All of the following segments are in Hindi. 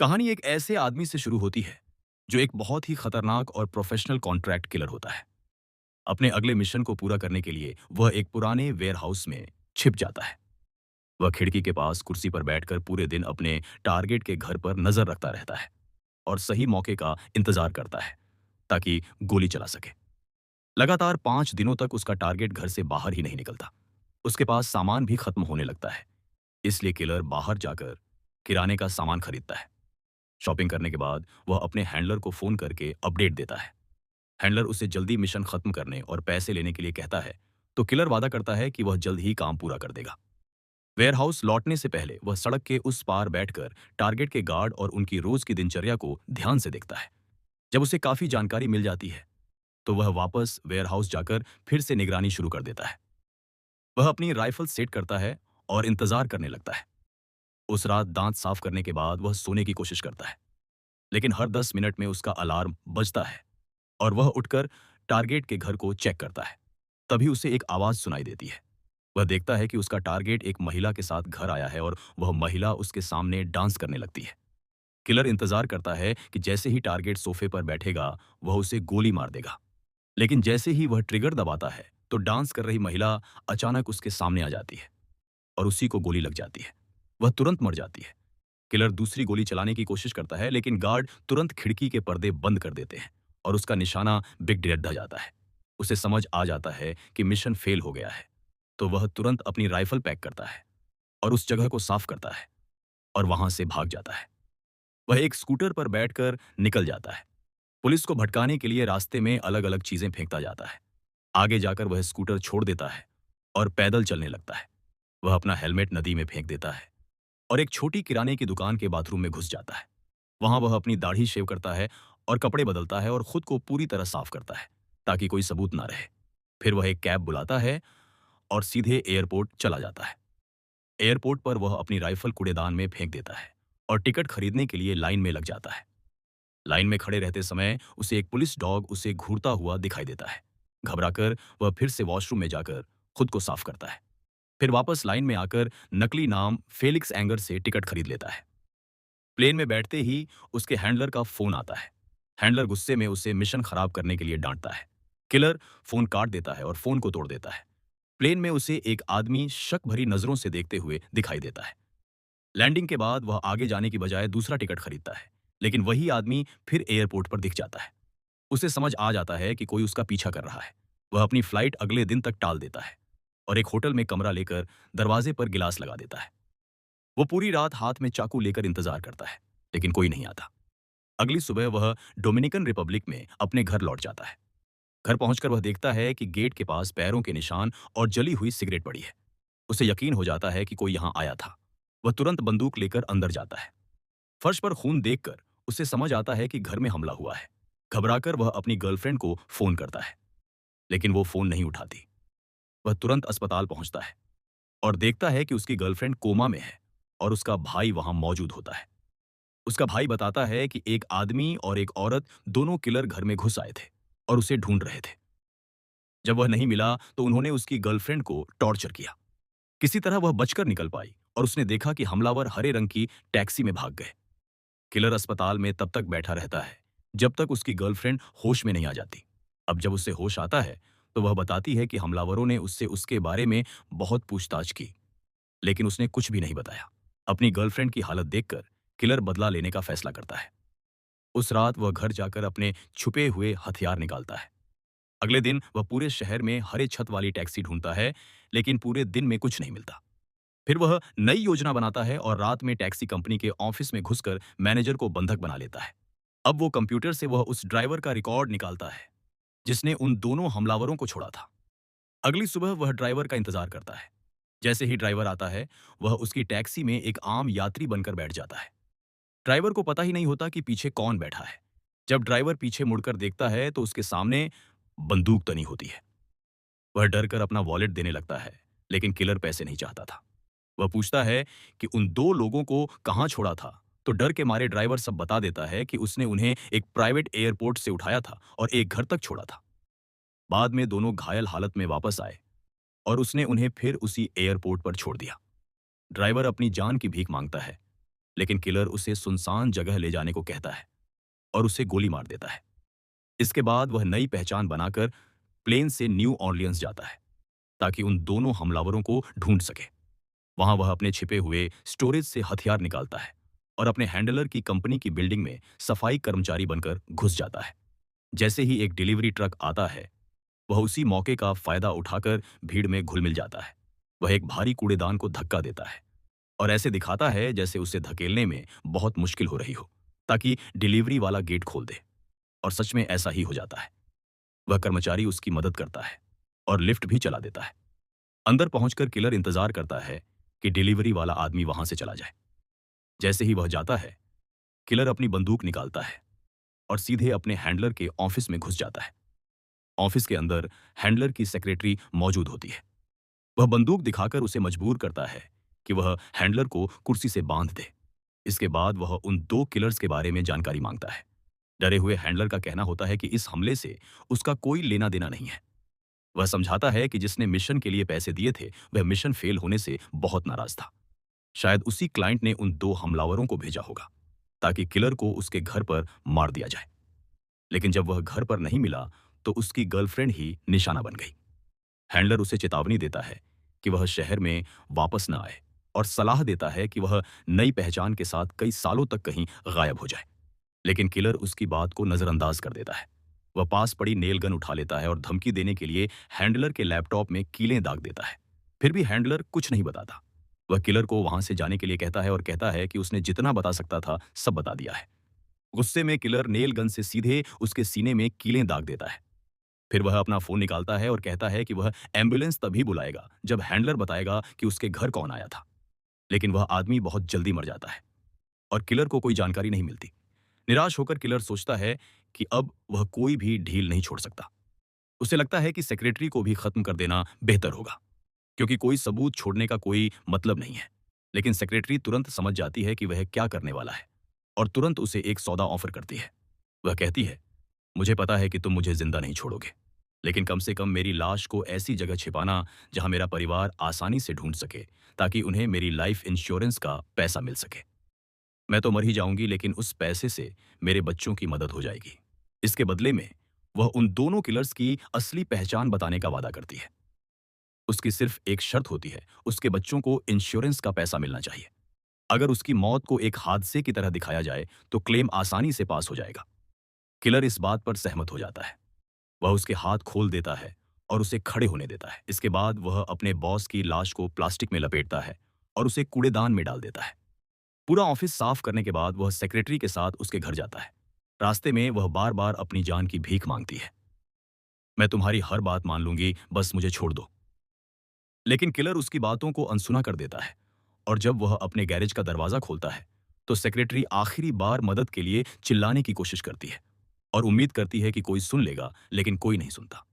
कहानी एक ऐसे आदमी से शुरू होती है जो एक बहुत ही खतरनाक और प्रोफेशनल कॉन्ट्रैक्ट किलर होता है। अपने अगले मिशन को पूरा करने के लिए वह एक पुराने वेयरहाउस में छिप जाता है। वह खिड़की के पास कुर्सी पर बैठकर पूरे दिन अपने टारगेट के घर पर नजर रखता रहता है और सही मौके का इंतजार करता है ताकि गोली चला सके। लगातार 5 दिनों तक उसका टारगेट घर से बाहर ही नहीं निकलता। उसके पास सामान भी खत्म होने लगता है। इसलिए किलर बाहर जाकर किराने का सामान खरीदता है। शॉपिंग करने के बाद वह अपने हैंडलर को फोन करके अपडेट देता है। हैंडलर उसे जल्दी मिशन खत्म करने और पैसे लेने के लिए कहता है, तो किलर वादा करता है कि वह जल्द ही काम पूरा कर देगा। वेयरहाउस लौटने से पहले वह सड़क के उस पार बैठकर टारगेट के गार्ड और उनकी रोज की दिनचर्या को ध्यान से देखता है। जब उसे काफी जानकारी मिल जाती है, तो वह वापस वेयरहाउस जाकर फिर से निगरानी शुरू कर देता है। वह अपनी राइफल सेट करता है और इंतजार करने लगता है। उस रात दांत साफ करने के बाद वह सोने की कोशिश करता है, लेकिन हर 10 मिनट में उसका अलार्म बजता है और वह उठकर टारगेट के घर को चेक करता है। तभी उसे एक आवाज सुनाई देती है। वह देखता है कि उसका टारगेट एक महिला के साथ घर आया है और वह महिला उसके सामने डांस करने लगती है। किलर इंतजार करता है कि जैसे ही टारगेट सोफे पर बैठेगा, वह उसे गोली मार देगा। लेकिन जैसे ही वह ट्रिगर दबाता है, तो डांस कर रही महिला अचानक उसके सामने आ जाती है और उसी को गोली लग जाती है। वह तुरंत मर जाती है। किलर दूसरी गोली चलाने की कोशिश करता है, लेकिन गार्ड तुरंत खिड़की के पर्दे बंद कर देते हैं और उसका निशाना बिग डेड ढह जाता है। उसे समझ आ जाता है कि मिशन फेल हो गया है, तो वह तुरंत अपनी राइफल पैक करता है और उस जगह को साफ करता है और वहां से भाग जाता है। वह एक स्कूटर पर बैठकर निकल जाता है। पुलिस को भटकाने के लिए रास्ते में अलग अलग चीजें फेंकता जाता है। आगे जाकर वह स्कूटर छोड़ देता है और पैदल चलने लगता है। वह अपना हेलमेट नदी में फेंक देता है और एक छोटी किराने की दुकान के बाथरूम में घुस जाता है। वहां वह अपनी दाढ़ी शेव करता है और कपड़े बदलता है और खुद को पूरी तरह साफ करता है ताकि कोई सबूत ना रहे। फिर वह एक कैब बुलाता है और सीधे एयरपोर्ट चला जाता है। एयरपोर्ट पर वह अपनी राइफल कूड़ेदान में फेंक देता है और टिकट खरीदने के लिए लाइन में लग जाता है। लाइन में खड़े रहते समय उसे एक पुलिस डॉग उसे घूरता हुआ दिखाई देता है। घबराकर वह फिर से वॉशरूम में जाकर खुद को साफ करता है। फिर वापस लाइन में आकर नकली नाम फेलिक्स एंगर से टिकट खरीद लेता है। प्लेन में बैठते ही उसके हैंडलर का फोन आता है। हैंडलर गुस्से में उसे मिशन खराब करने के लिए डांटता है। किलर फोन काट देता है और फोन को तोड़ देता है। प्लेन में उसे एक आदमी शक भरी नजरों से देखते हुए दिखाई देता है। लैंडिंग के बाद वह आगे जाने की बजाय दूसरा टिकट खरीदता है, लेकिन वही आदमी फिर एयरपोर्ट पर दिख जाता है। उसे समझ आ जाता है कि कोई उसका पीछा कर रहा है। वह अपनी फ्लाइट अगले दिन तक टाल देता है और एक होटल में कमरा लेकर दरवाजे पर गिलास लगा देता है। वो पूरी रात हाथ में चाकू लेकर इंतजार करता है, लेकिन कोई नहीं आता। अगली सुबह वह डोमिनिकन रिपब्लिक में अपने घर लौट जाता है। घर पहुंचकर वह देखता है कि गेट के पास पैरों के निशान और जली हुई सिगरेट पड़ी है। उसे यकीन हो जाता है कि कोई यहां आया था। वह तुरंत बंदूक लेकर अंदर जाता है। फर्श पर खून देखकर उसे समझ आता है कि घर में हमला हुआ है। घबराकर वह अपनी गर्लफ्रेंड को फोन करता है, लेकिन वो फोन नहीं उठाती। वह तुरंत अस्पताल पहुंचता है और देखता है कि उसकी गर्लफ्रेंड कोमा में है और उसका भाई वहां मौजूद होता है। उसका भाई बताता है कि एक आदमी और एक औरत दोनों किलर घर में घुस आए थे और उसे ढूंढ रहे थे। जब वह नहीं मिला तो उन्होंने उसकी गर्लफ्रेंड को टॉर्चर किया। किसी तरह वह बचकर निकल पाई और उसने देखा कि हमलावर हरे रंग की टैक्सी में भाग गए। किलर अस्पताल में तब तक बैठा रहता है जब तक उसकी गर्लफ्रेंड होश में नहीं आ जाती। अब जब उसे होश आता है, तो वह बताती है कि हमलावरों ने उससे उसके बारे में बहुत पूछताछ की, लेकिन उसने कुछ भी नहीं बताया। अपनी गर्लफ्रेंड की हालत देखकर किलर बदला लेने का फैसला करता है। उस रात वह घर जाकर अपने छुपे हुए हथियार निकालता है। अगले दिन वह पूरे शहर में हरे छत वाली टैक्सी ढूंढता है, लेकिन पूरे दिन में कुछ नहीं मिलता। फिर वह नई योजना बनाता है और रात में टैक्सी कंपनी के ऑफिस में घुसकर मैनेजर को बंधक बना लेता है। अब वो कंप्यूटर से वह उस ड्राइवर का रिकॉर्ड निकालता है जिसने उन दोनों हमलावरों को छोड़ा था। अगली सुबह वह ड्राइवर का इंतजार करता है। जैसे ही ड्राइवर आता है, वह उसकी टैक्सी में एक आम यात्री बनकर बैठ जाता है। ड्राइवर को पता ही नहीं होता कि पीछे कौन बैठा है। जब ड्राइवर पीछे मुड़कर देखता है, तो उसके सामने बंदूक तनी होती है। वह डर कर अपना वॉलेट देने लगता है, लेकिन किलर पैसे नहीं चाहता था। वह पूछता है कि उन दो लोगों को कहाँ छोड़ा था, तो डर के मारे ड्राइवर सब बता देता है कि उसने उन्हें एक प्राइवेट एयरपोर्ट से उठाया था और एक घर तक छोड़ा था। बाद में दोनों घायल हालत में वापस आए और उसने उन्हें फिर उसी एयरपोर्ट पर छोड़ दिया। ड्राइवर अपनी जान की भीख मांगता है लेकिन किलर उसे सुनसान जगह ले जाने को कहता है और उसे गोली मार देता है। इसके बाद वह नई पहचान बनाकर प्लेन से न्यू ऑर्लियंस जाता है ताकि उन दोनों हमलावरों को ढूंढ सके। वहां वह अपने छिपे हुए स्टोरेज से हथियार निकालता है और अपने हैंडलर की कंपनी की बिल्डिंग में सफाई कर्मचारी बनकर घुस जाता है। जैसे ही एक डिलीवरी ट्रक आता है, वह उसी मौके का फायदा उठाकर भीड़ में घुल मिल जाता है। वह एक भारी कूड़ेदान को धक्का देता है और ऐसे दिखाता है जैसे उसे धकेलने में बहुत मुश्किल हो रही हो, ताकि डिलीवरी वाला गेट खोल दे। और सच में ऐसा ही हो जाता है। वह कर्मचारी उसकी मदद करता है और लिफ्ट भी चला देता है। अंदर पहुंचकर किलर इंतजार करता है कि डिलीवरी वाला आदमी वहां से चला जाए। जैसे ही वह जाता है, किलर अपनी बंदूक निकालता है और सीधे अपने हैंडलर के ऑफिस में घुस जाता है। ऑफिस के अंदर हैंडलर की सेक्रेटरी मौजूद होती है। वह बंदूक दिखाकर उसे मजबूर करता है कि वह हैंडलर को कुर्सी से बांध दे। इसके बाद वह उन दो किलर्स के बारे में जानकारी मांगता है। डरे हुए हैंडलर का कहना होता है कि इस हमले से उसका कोई लेना देना नहीं है। वह समझाता है कि जिसने मिशन के लिए पैसे दिए थे, वह मिशन फेल होने से बहुत नाराज था। शायद उसी क्लाइंट ने उन दो हमलावरों को भेजा होगा ताकि किलर को उसके घर पर मार दिया जाए। लेकिन जब वह घर पर नहीं मिला, तो उसकी गर्लफ्रेंड ही निशाना बन गई। हैंडलर उसे चेतावनी देता है कि वह शहर में वापस न आए और सलाह देता है कि वह नई पहचान के साथ कई सालों तक कहीं गायब हो जाए। लेकिन किलर उसकी बात को नजरअंदाज कर देता है। वह पास पड़ी नेल गन उठा लेता है और धमकी देने के लिए हैंडलर के लैपटॉप में कीलें दाग देता है। फिर भी हैंडलर कुछ नहीं बताता। वह किलर को वहां से जाने के लिए कहता है और कहता है कि उसने जितना बता सकता था सब बता दिया है। गुस्से में किलर नेल गन से सीधे उसके सीने में कीलें दाग देता है। फिर वह अपना फोन निकालता है और कहता है कि वह एम्बुलेंस तभी बुलाएगा जब हैंडलर बताएगा कि उसके घर कौन आया था। लेकिन वह आदमी बहुत जल्दी मर जाता है और किलर को कोई जानकारी नहीं मिलती। निराश होकर किलर सोचता है कि अब वह कोई भी ढील नहीं छोड़ सकता। उसे लगता है कि सेक्रेटरी को भी खत्म कर देना बेहतर होगा, क्योंकि कोई सबूत छोड़ने का कोई मतलब नहीं है। लेकिन सेक्रेटरी तुरंत समझ जाती है कि वह क्या करने वाला है और तुरंत उसे एक सौदा ऑफर करती है। वह कहती है, मुझे पता है कि तुम मुझे जिंदा नहीं छोड़ोगे, लेकिन कम से कम मेरी लाश को ऐसी जगह छिपाना जहां मेरा परिवार आसानी से ढूंढ सके, ताकि उन्हें मेरी लाइफ इंश्योरेंस का पैसा मिल सके। मैं तो मर ही जाऊंगी, लेकिन उस पैसे से मेरे बच्चों की मदद हो जाएगी। इसके बदले में वह उन दोनों किलर्स की असली पहचान बताने का वादा करती है। उसकी सिर्फ एक शर्त होती है, उसके बच्चों को इंश्योरेंस का पैसा मिलना चाहिए। अगर उसकी मौत को एक हादसे की तरह दिखाया जाए, तो क्लेम आसानी से पास हो जाएगा। किलर इस बात पर सहमत हो जाता है। वह उसके हाथ खोल देता है और उसे खड़े होने देता है। इसके बाद वह अपने बॉस की लाश को प्लास्टिक में लपेटता है और उसे कूड़ेदान में डाल देता है। पूरा ऑफिस साफ करने के बाद वह सेक्रेटरी के साथ उसके घर जाता है। रास्ते में वह बार बार अपनी जान की भीख मांगती है। मैं तुम्हारी हर बात मान लूंगी, बस मुझे छोड़ दो। लेकिन किलर उसकी बातों को अनसुना कर देता है और जब वह अपने गैरेज का दरवाजा खोलता है, तो सेक्रेटरी आखिरी बार मदद के लिए चिल्लाने की कोशिश करती है और उम्मीद करती है कि कोई सुन लेगा, लेकिन कोई नहीं सुनता।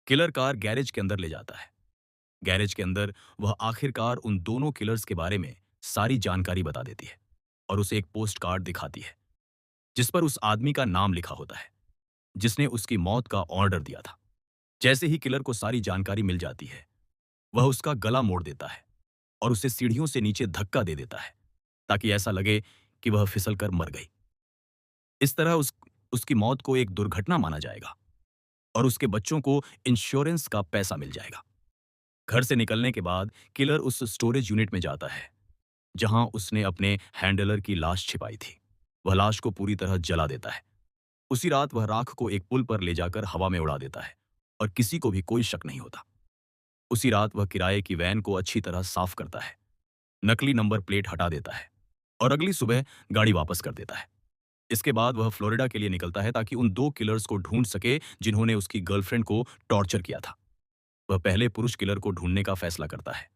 किलर कार गैरेज के अंदर ले जाता है। गैरेज के अंदर वह आखिरकार उन दोनों किलर्स के बारे में सारी जानकारी बता देती है और उसे एक पोस्ट कार्ड दिखाती है जिस पर उस आदमी का नाम लिखा होता है जिसने उसकी मौत का ऑर्डर दिया था। जैसे ही किलर को सारी जानकारी मिल जाती है, वह उसका गला मोड़ देता है और उसे सीढ़ियों से नीचे धक्का दे देता है ताकि ऐसा लगे कि वह फिसलकर मर गई। इस तरह उसकी मौत को एक दुर्घटना माना जाएगा और उसके बच्चों को इंश्योरेंस का पैसा मिल जाएगा। घर से निकलने के बाद किलर उस स्टोरेज यूनिट में जाता है जहां उसने अपने हैंडलर की लाश छिपाई थी। वह लाश को पूरी तरह जला देता है। उसी रात वह राख को एक पुल पर ले जाकर हवा में उड़ा देता है और किसी को भी कोई शक नहीं होता। उसी रात वह किराए की वैन को अच्छी तरह साफ करता है, नकली नंबर प्लेट हटा देता है और अगली सुबह गाड़ी वापस कर देता है। इसके बाद वह फ्लोरिडा के लिए निकलता है ताकि उन दो किलर्स को ढूंढ सके जिन्होंने उसकी गर्लफ्रेंड को टॉर्चर किया था। वह पहले पुरुष किलर को ढूंढने का फैसला करता है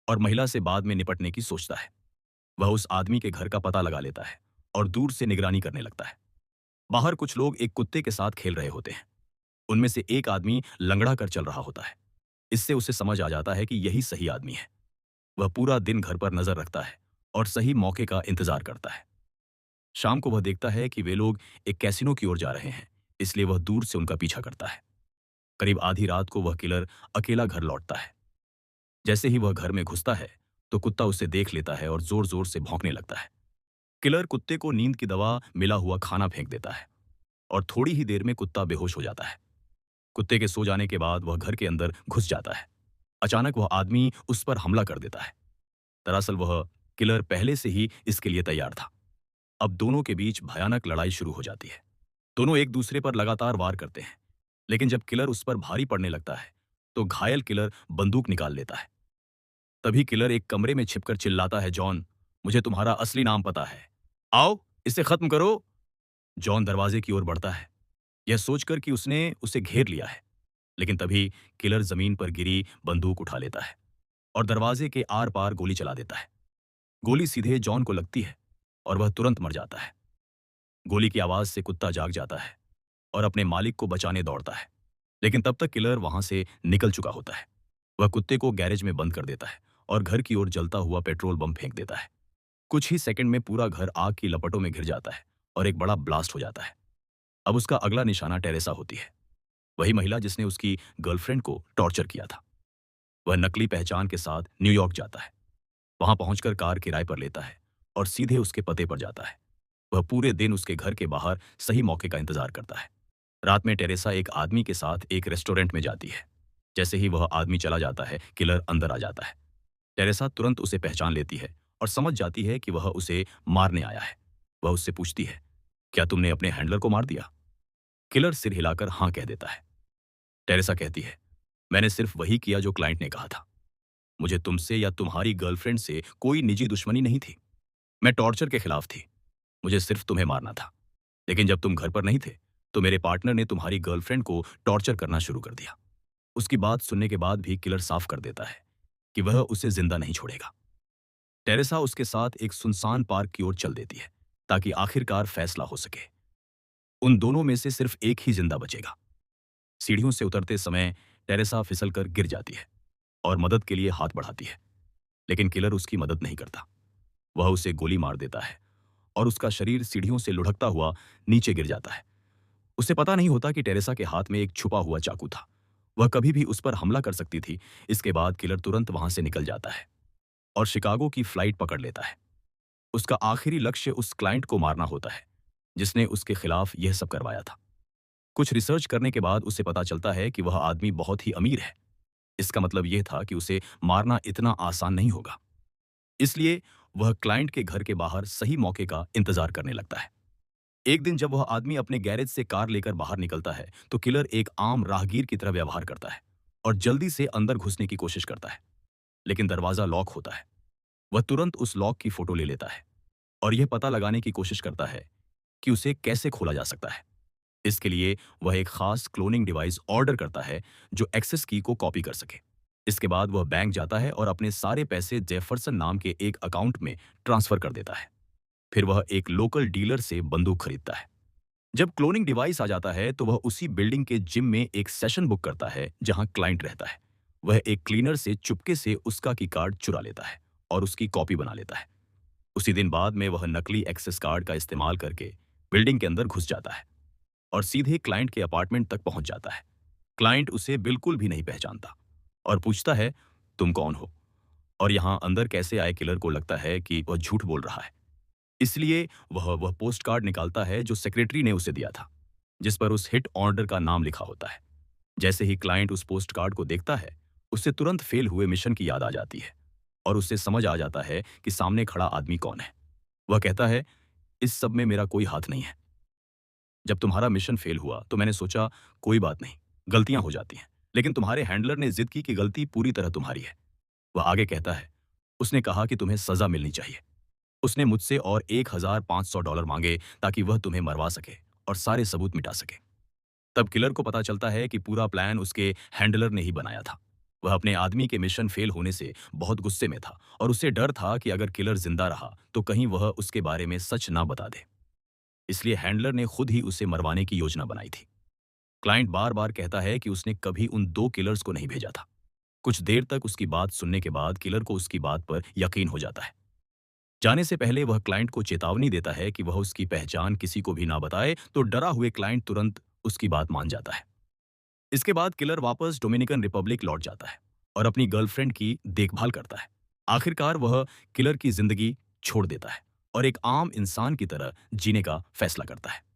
और महिला से बाद में निपटने की सोचता है। वह उस आदमी के घर का पता लगा लेता है और दूर से निगरानी करने लगता है। बाहर कुछ लोग एक कुत्ते के साथ खेल रहे होते हैं। उनमें से एक आदमी लंगड़ा कर चल रहा होता है। इससे उसे समझ आ जाता है कि यही सही आदमी है। वह पूरा दिन घर पर नजर रखता है और सही मौके का इंतजार करता है। शाम को वह देखता है कि वे लोग एक कैसीनो की ओर जा रहे हैं, इसलिए वह दूर से उनका पीछा करता है। करीब आधी रात को वह किलर अकेला घर लौटता है। जैसे ही वह घर में घुसता है, तो कुत्ता उसे देख लेता है और जोर जोर से भौंकने लगता है। किलर कुत्ते को नींद की दवा मिला हुआ खाना फेंक देता है और थोड़ी ही देर में कुत्ता बेहोश हो जाता है। कुत्ते के सो जाने के बाद वह घर के अंदर घुस जाता है। अचानक वह आदमी उस पर हमला कर देता है। दरअसल वह किलर पहले से ही इसके लिए तैयार था। अब दोनों के बीच भयानक लड़ाई शुरू हो जाती है। दोनों एक दूसरे पर लगातार वार करते हैं, लेकिन जब किलर उस पर भारी पड़ने लगता है, तो घायल किलर बंदूक निकाल लेता है। तभी किलर एक कमरे में छिपकर चिल्लाता है, जॉन, मुझे तुम्हारा असली नाम पता है। आओ, इसे खत्म करो। जॉन दरवाजे की ओर बढ़ता है, यह सोचकर कि उसने उसे घेर लिया है। लेकिन तभी किलर जमीन पर गिरी बंदूक उठा लेता है और दरवाजे के आर पार गोली चला देता है। गोली सीधे जॉन को लगती है और वह तुरंत मर जाता है। गोली की आवाज से कुत्ता जाग जाता है और अपने मालिक को बचाने दौड़ता है, लेकिन तब तक किलर वहां से निकल चुका होता है। वह कुत्ते को गैरेज में बंद कर देता है और घर की ओर जलता हुआ पेट्रोल बम फेंक देता है। कुछ ही सेकंड में पूरा घर आग की लपटों में घिर जाता है और एक बड़ा ब्लास्ट हो जाता है। अब उसका अगला निशाना टेरेसा होती है, वही महिला जिसने उसकी गर्लफ्रेंड को टॉर्चर किया था। वह नकली पहचान के साथ न्यूयॉर्क जाता है। वहां पहुंचकर कार किराए पर लेता है और सीधे उसके पते पर जाता है। वह पूरे दिन उसके घर के बाहर सही मौके का इंतजार करता है। रात में टेरेसा एक आदमी के साथ एक रेस्टोरेंट में जाती है। जैसे ही वह आदमी चला जाता है, किलर अंदर आ जाता है। टेरेसा तुरंत उसे पहचान लेती है और समझ जाती है कि वह उसे मारने आया है। वह उससे पूछती है, क्या तुमने अपने हैंडलर को मार दिया? किलर सिर हिलाकर हाँ कह देता है। टेरेसा कहती है, मैंने सिर्फ वही किया जो क्लाइंट ने कहा था। मुझे तुमसे या तुम्हारी गर्लफ्रेंड से कोई निजी दुश्मनी नहीं थी। मैं टॉर्चर के खिलाफ थी। मुझे सिर्फ तुम्हें मारना था। लेकिन जब तुम घर पर नहीं थे, तो मेरे पार्टनर ने तुम्हारी गर्लफ्रेंड को टॉर्चर करना शुरू कर दिया। उसकी बात सुनने के बाद भी किलर साफ कर देता है कि वह उसे जिंदा नहीं छोड़ेगा। टेरेसा उसके साथ एक सुनसान पार्क की ओर चल देती है, ताकि आखिरकार फैसला हो सके। उन दोनों में से सिर्फ एक ही जिंदा बचेगा। सीढ़ियों से उतरते समय टेरेसा फिसलकर गिर जाती है और मदद के लिए हाथ बढ़ाती है, लेकिन किलर उसकी मदद नहीं करता। वह उसे गोली मार देता है और उसका शरीर सीढ़ियों से लुढ़कता हुआ नीचे गिर जाता है। उसे पता नहीं होता कि टेरेसा के हाथ में एक छुपा हुआ चाकू था। वह कभी भी उस पर हमला कर सकती थी। इसके बाद किलर तुरंत वहां से निकल जाता है और शिकागो की फ्लाइट पकड़ लेता है। उसका आखिरी लक्ष्य उस क्लाइंट को मारना होता है जिसने उसके खिलाफ यह सब करवाया था। कुछ रिसर्च करने के बाद उसे पता चलता है कि वह आदमी बहुत ही अमीर है। इसका मतलब यह था कि उसे मारना इतना आसान नहीं होगा। इसलिए वह क्लाइंट के घर के बाहर सही मौके का इंतजार करने लगता है। एक दिन जब वह आदमी अपने गैरेज से कार लेकर बाहर निकलता है, तो किलर एक आम राहगीर की तरह व्यवहार करता है और जल्दी से अंदर घुसने की कोशिश करता है। लेकिन दरवाजा लॉक होता है। वह तुरंत उस लॉक की फोटो ले लेता है और यह पता लगाने की कोशिश करता है कि उसे कैसे खोला जा सकता है। इसके लिए वह एक खास क्लोनिंग डिवाइस ऑर्डर करता है जो एक्सेस की को कॉपी कर सके। इसके बाद वह बैंक जाता है और अपने सारे पैसे जेफरसन नाम के एक अकाउंट में ट्रांसफर कर देता है। फिर वह एक लोकल डीलर से बंदूक खरीदता है। जब क्लोनिंग डिवाइस आ जाता है, तो वह उसी बिल्डिंग के जिम में एक सेशन बुक करता है जहां क्लाइंट रहता है। वह एक क्लीनर से चुपके से उसका की कार्ड चुरा लेता है और उसकी कॉपी बना लेता है। उसी दिन बाद में वह नकली एक्सेस कार्ड का इस्तेमाल करके बिल्डिंग के अंदर घुस जाता है और सीधे क्लाइंट के अपार्टमेंट तक पहुंच जाता है। क्लाइंट उसे बिल्कुल भी नहीं पहचानता और पूछता है, तुम कौन हो और यहां अंदर कैसे आए? किलर को लगता है कि वह झूठ बोल रहा है, इसलिए वह पोस्ट कार्ड निकालता है जो सेक्रेटरी ने उसे दिया था, जिस पर उस हिट ऑर्डर का नाम लिखा होता है। जैसे ही क्लाइंट उस पोस्ट कार्ड को देखता है, उसे तुरंत फेल हुए मिशन की याद आ जाती है और उसे समझ आ जाता है कि सामने खड़ा आदमी कौन है। वह कहता है, इस सब में मेरा कोई हाथ नहीं है। जब तुम्हारा मिशन फेल हुआ तो मैंने सोचा कोई बात नहीं, गलतियां हो जाती हैं, लेकिन तुम्हारे हैंडलर ने जिद की कि गलती पूरी तरह तुम्हारी है। वह आगे कहता है, उसने कहा कि तुम्हें सजा मिलनी चाहिए। उसने मुझसे और $1,500 मांगे ताकि वह तुम्हें मरवा सके और सारे सबूत मिटा सके। तब किलर को पता चलता है कि पूरा प्लान उसके हैंडलर ने ही बनाया था। वह अपने आदमी के मिशन फेल होने से बहुत गुस्से में था और उसे डर था कि अगर किलर जिंदा रहा तो कहीं वह उसके बारे में सच ना बता दे। इसलिए हैंडलर ने खुद ही उसे मरवाने की योजना बनाई थी। क्लाइंट बार बार कहता है कि उसने कभी उन दो किलर्स को नहीं भेजा था। कुछ देर तक उसकी बात सुनने के बाद किलर को उसकी बात पर यकीन हो जाता है। जाने से पहले वह क्लाइंट को चेतावनी देता है कि वह उसकी पहचान किसी को भी ना बताए, तो डरा हुए क्लाइंट तुरंत उसकी बात मान जाता है। इसके बाद किलर वापस डोमिनिकन रिपब्लिक लौट जाता है और अपनी गर्लफ्रेंड की देखभाल करता है। आखिरकार वह किलर की जिंदगी छोड़ देता है और एक आम इंसान की तरह जीने का फैसला करता है।